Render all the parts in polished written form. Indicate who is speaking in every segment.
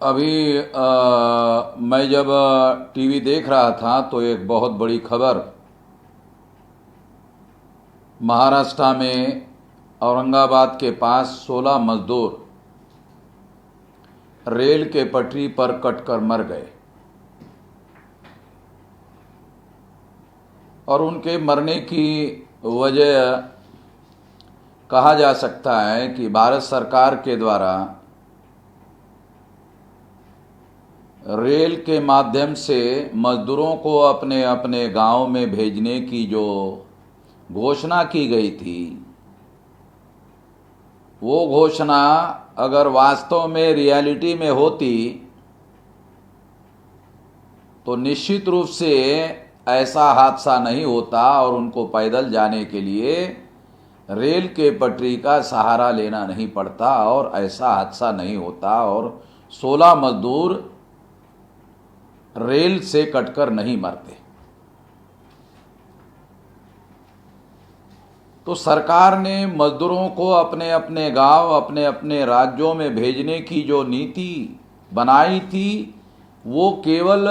Speaker 1: अभी मैं जब टीवी देख रहा था तो एक बहुत बड़ी खबर महाराष्ट्र में औरंगाबाद के पास 16 मजदूर रेल के पटरी पर कटकर मर गए और उनके मरने की वजह कहा जा सकता है कि भारत सरकार के द्वारा रेल के माध्यम से मजदूरों को अपने अपने गांव में भेजने की जो घोषणा की गई थी, वो घोषणा अगर वास्तव में रियलिटी में होती तो निश्चित रूप से ऐसा हादसा नहीं होता और उनको पैदल जाने के लिए रेल के पटरी का सहारा लेना नहीं पड़ता और ऐसा हादसा नहीं होता और 16 मजदूर रेल से कटकर नहीं मरते। तो सरकार ने मजदूरों को अपने अपने गांव, अपने अपने राज्यों में भेजने की जो नीति बनाई थी, वो केवल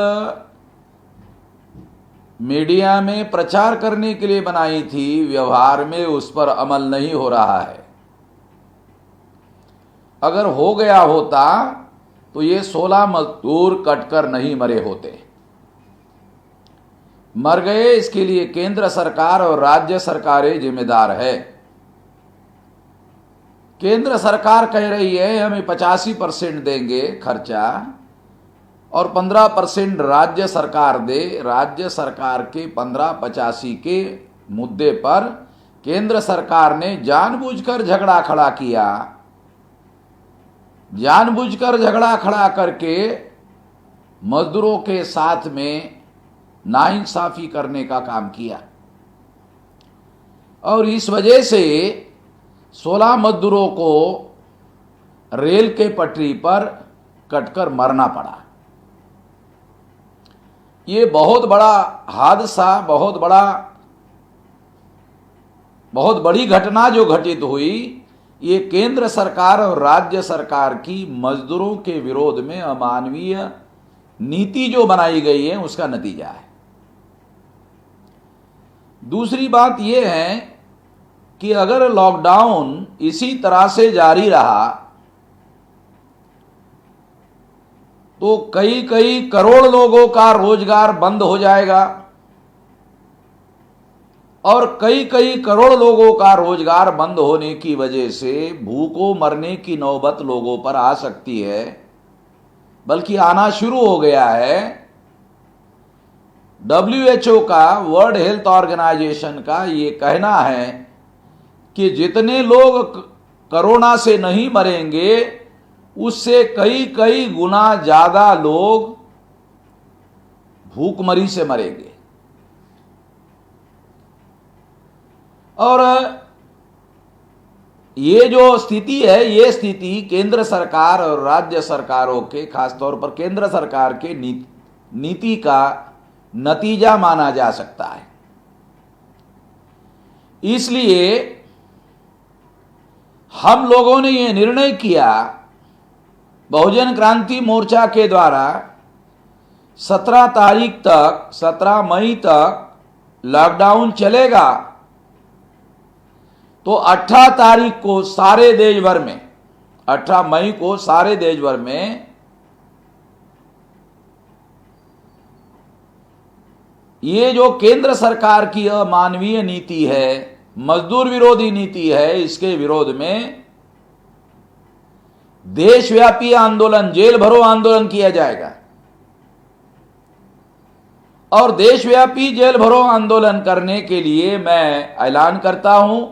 Speaker 1: मीडिया में प्रचार करने के लिए बनाई थी। व्यवहार में उस पर अमल नहीं हो रहा है। अगर हो गया होता तो ये 16 मजदूर कटकर नहीं मरे होते। मर गए, इसके लिए केंद्र सरकार और राज्य सरकारें जिम्मेदार है। केंद्र सरकार कह रही है हमें 85% देंगे खर्चा और 15% राज्य सरकार दे। राज्य सरकार के 15-85 के मुद्दे पर केंद्र सरकार ने जानबूझकर झगड़ा खड़ा किया, जानबूझकर झगड़ा खड़ा करके मजदूरों के साथ में नाइंसाफी करने का काम किया और इस वजह से 16 मजदूरों को रेल के पटरी पर कटकर मरना पड़ा। ये बहुत बड़ा हादसा, बहुत बड़ी घटना जो घटित हुई, ये केंद्र सरकार और राज्य सरकार की मजदूरों के विरोध में अमानवीय नीति जो बनाई गई है उसका नतीजा है। दूसरी बात यह है कि अगर लॉकडाउन इसी तरह से जारी रहा तो कई करोड़ लोगों का रोजगार बंद हो जाएगा और कई करोड़ लोगों का रोजगार बंद होने की वजह से भूखों मरने की नौबत लोगों पर आ सकती है, बल्कि आना शुरू हो गया है। WHO का, वर्ल्ड हेल्थ ऑर्गेनाइजेशन का ये कहना है कि जितने लोग कोरोना से नहीं मरेंगे उससे कई गुना ज्यादा लोग भूखमरी से मरेंगे। और ये जो स्थिति है, ये स्थिति केंद्र सरकार और राज्य सरकारों के, खासतौर पर केंद्र सरकार के नीति का नतीजा माना जा सकता है। इसलिए हम लोगों ने ये निर्णय किया, बहुजन क्रांति मोर्चा के द्वारा 17 मई तक लॉकडाउन चलेगा। तो 18 तारीख को सारे देश भर में, 18 मई को सारे देश भर में ये जो केंद्र सरकार की अमानवीय नीति है, मजदूर विरोधी नीति है, इसके विरोध में देशव्यापी आंदोलन, जेल भरो आंदोलन किया जाएगा। और देशव्यापी जेल भरो आंदोलन करने के लिए मैं ऐलान करता हूं,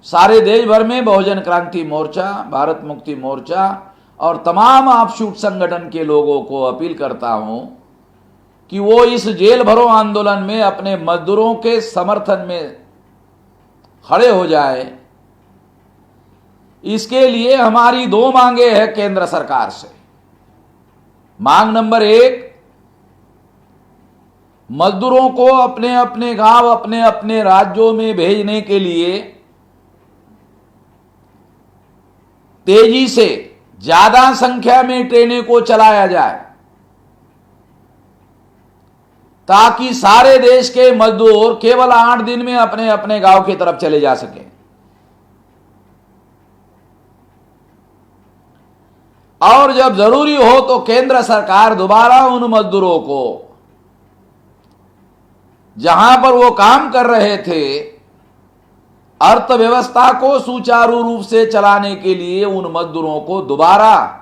Speaker 1: सारे देश भर में बहुजन क्रांति मोर्चा, भारत मुक्ति मोर्चा और तमाम ऑफशूट संगठन के लोगों को अपील करता हूं कि वो इस जेल भरो आंदोलन में अपने मजदूरों के समर्थन में खड़े हो जाए। इसके लिए हमारी 2 मांगे हैं केंद्र सरकार से। मांग नंबर 1, मजदूरों को अपने अपने गांव, अपने अपने राज्यों में भेजने के लिए तेजी से ज्यादा संख्या में ट्रेनें को चलाया जाए, ताकि सारे देश के मजदूर केवल 8 दिन में अपने अपने गांव की तरफ चले जा सके। और जब जरूरी हो तो केंद्र सरकार दोबारा उन मजदूरों को जहां पर वो काम कर रहे थे, अर्थव्यवस्था को सुचारू रूप से चलाने के लिए उन मजदूरों को दोबारा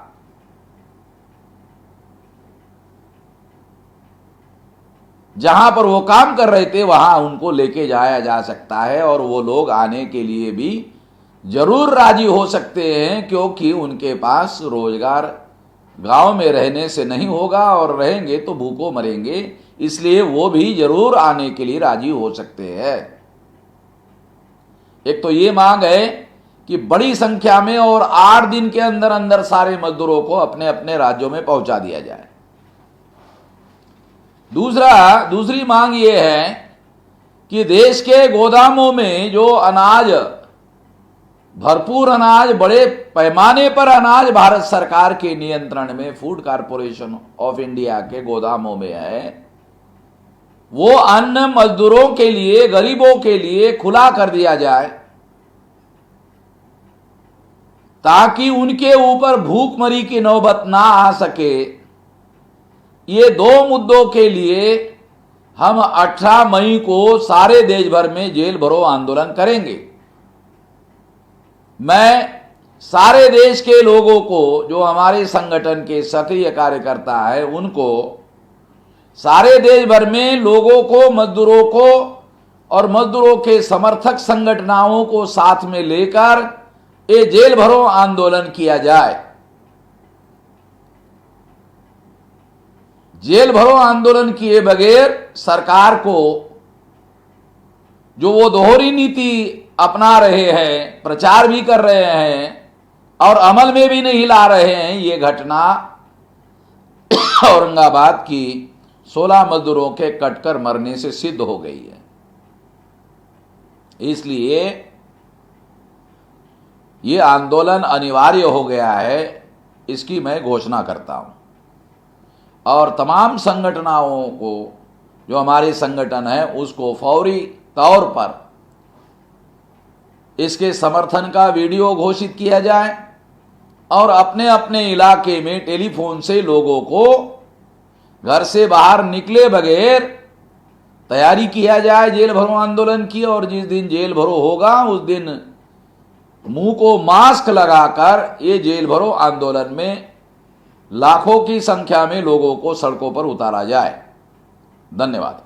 Speaker 1: जहां पर वो काम कर रहे थे वहां उनको लेके जाया जा सकता है, और वो लोग आने के लिए भी जरूर राजी हो सकते हैं, क्योंकि उनके पास रोजगार गांव में रहने से नहीं होगा और रहेंगे तो भूखों मरेंगे, इसलिए वो भी जरूर आने के लिए राजी हो सकते हैं। एक तो ये मांग है कि बड़ी संख्या में और 8 दिन के अंदर अंदर सारे मजदूरों को अपने अपने राज्यों में पहुंचा दिया जाए। दूसरी मांग ये है कि देश के गोदामों में जो अनाज, भरपूर अनाज, बड़े पैमाने पर अनाज भारत सरकार के नियंत्रण में फूड कॉरपोरेशन ऑफ इंडिया के गोदामों में है, वो अन्न मजदूरों के लिए, गरीबों के लिए खुला कर दिया जाए, ताकि उनके ऊपर भूखमरी की नौबत ना आ सके। ये 2 मुद्दों के लिए हम 18 मई को सारे देश भर में जेल भरो आंदोलन करेंगे। मैं सारे देश के लोगों को, जो हमारे संगठन के सक्रिय कार्यकर्ता है, उनको, सारे देश भर में लोगों को, मजदूरों को और मजदूरों के समर्थक संगठनों को साथ में लेकर ये जेल भरो आंदोलन किया जाए। जेल भरो आंदोलन किए बगैर सरकार को जो वो दोहरी नीति अपना रहे हैं, प्रचार भी कर रहे हैं और अमल में भी नहीं ला रहे हैं, ये घटना औरंगाबाद की 16 मजदूरों के कटकर मरने से सिद्ध हो गई है। इसलिए ये आंदोलन अनिवार्य हो गया है, इसकी मैं घोषणा करता हूं। और तमाम संगठनों को, जो हमारे संगठन है, उसको फौरी तौर पर इसके समर्थन का वीडियो घोषित किया जाए और अपने अपने इलाके में टेलीफोन से लोगों को घर से बाहर निकले बगैर तैयारी किया जाए जेल भरो आंदोलन की। और जिस दिन जेल भरो होगा उस दिन मुंह को मास्क लगाकर ये जेल भरो आंदोलन में लाखों की संख्या में लोगों को सड़कों पर उतारा जाए। धन्यवाद।